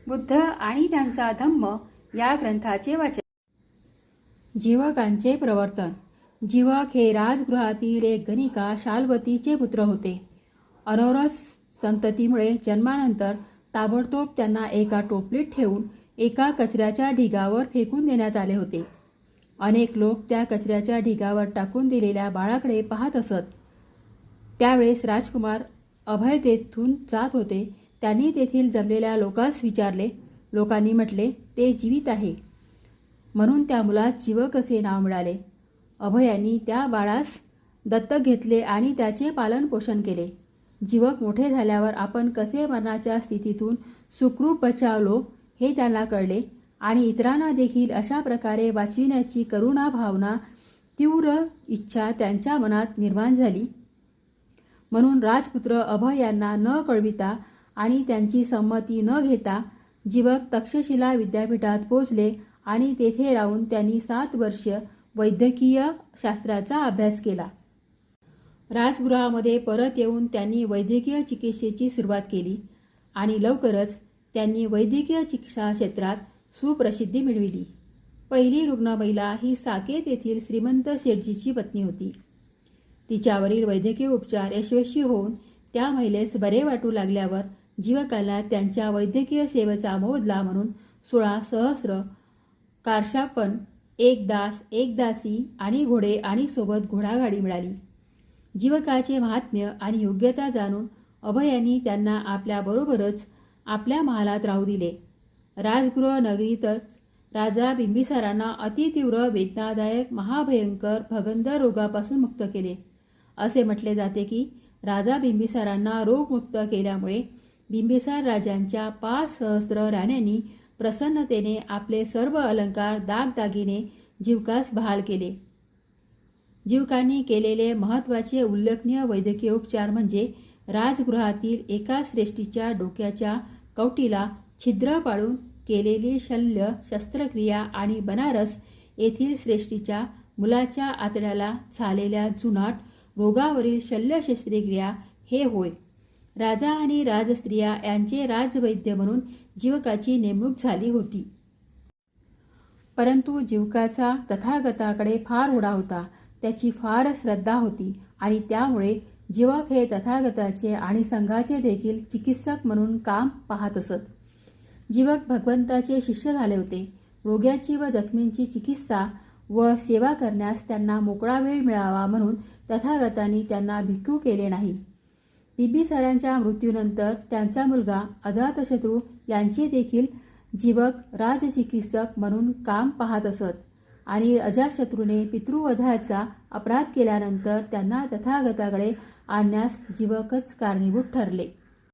बुद्ध आणि त्यांचा धम्म या ग्रंथाचे वाचन. जीवकांचे प्रवर्तन. जीवक हे राजगृहातील एक गणिका शाल्वतीचे पुत्र होते. अनौरस संततीमुळे जन्मानंतर ताबडतोब त्यांना एका टोपलीत ठेवून एका कचऱ्याच्या ढिगावर फेकून देण्यात आले होते. अनेक लोक त्या कचऱ्याच्या ढिगावर टाकून दिलेल्या बाळाकडे पाहत असत. त्यावेळेस राजकुमार अभय तेथून जात होते. त्यांनी तेथील जमलेल्या लोकांस विचारले. लोकांनी म्हटले, ते जीवित आहे. म्हणून त्या मुलास जीवक असे नाव मिळाले. अभयांनी त्या बाळास दत्तक घेतले आणि त्याचे पालनपोषण केले. जीवक मोठे झाल्यावर आपण कसे मरणाच्या स्थितीतून सुखरूप बचावलो हे त्यांना कळले आणि इतरांना देखील अशा प्रकारे वाचविण्याची करुणा भावना, तीव्र इच्छा त्यांच्या मनात निर्माण झाली. म्हणून राजपुत्र अभय यांना न कळविता आणि त्यांची संमती न घेता जीवक तक्षशिला विद्यापीठात पोचले आणि तेथे राहून त्यांनी 7 वर्ष वैद्यकीय शास्त्राचा अभ्यास केला. राजगृहामध्ये परत येऊन त्यांनी वैद्यकीय चिकित्सेची सुरुवात केली आणि लवकरच त्यांनी वैद्यकीय चिकित्सा क्षेत्रात सुप्रसिद्धी मिळविली. पहिली रुग्ण महिला ही साकेत येथील श्रीमंत शेठजीची पत्नी होती. तिच्यावरील वैद्यकीय उपचार यशस्वी होऊन त्या महिलेस बरे वाटू लागल्यावर जीवकाला त्यांच्या वैद्यकीय सेवेचा मोबदला म्हणून 16 सहस्र कारशापण, 1 दास, 1 दासी आणि घोडे आणि सोबत घोडागाडी मिळाली. जीवकाचे महात्म्य आणि योग्यता जाणून अभयांनी त्यांना आपल्याबरोबरच आपल्या महालात राहू दिले. राजगृह नगरीतच राजा बिंबिसारांना अतितीव्र वेदनादायक महाभयंकर भगंदर रोगापासून मुक्त केले. असे म्हटले जाते की राजा बिंबिसारांना रोगमुक्त केल्यामुळे बिंबिसार राजांच्या 5 सहस्र राण्यांनी प्रसन्नतेने आपले सर्व अलंकार दागदागिने जीवकास बहाल केले. जीवकांनी केलेले महत्त्वाचे उल्लेखनीय वैद्यकीय उपचार म्हणजे राजगृहातील एका श्रेष्ठीच्या डोक्याच्या कवटीला छिद्र पाडून केलेली शल्य शस्त्रक्रिया आणि बनारस येथील श्रेष्ठीच्या मुलाच्या आतड्याला झालेल्या जुनाट रोगावरील शल्य शस्त्रक्रिया हे होय. राजा आणि राजस्त्रिया यांचे राजवैद्य म्हणून जीवकाची नेमणूक झाली होती. परंतु जीवकाचा तथागताकडे फार ओढा होता. त्याची फार श्रद्धा होती आणि त्यामुळे जीवक हे तथागताचे आणि संघाचे देखील चिकित्सक म्हणून काम पाहत असत. जीवक भगवंताचे शिष्य झाले होते. रोग्याची व जखमींची चिकित्सा व सेवा करण्यास त्यांना मोकळा वेळ मिळावा म्हणून तथागतांनी त्यांना भिक्खू केले नाही. बिंबिसारांच्या मृत्यूनंतर त्यांचा मुलगा अजातशत्रू यांचे देखील जीवक राजचिकित्सक म्हणून काम पाहत असत आणि अजातशत्रूने पितृवधाचा अपराध केल्यानंतर त्यांना तथागताकडे आणण्यास जीवकच कारणीभूत ठरले.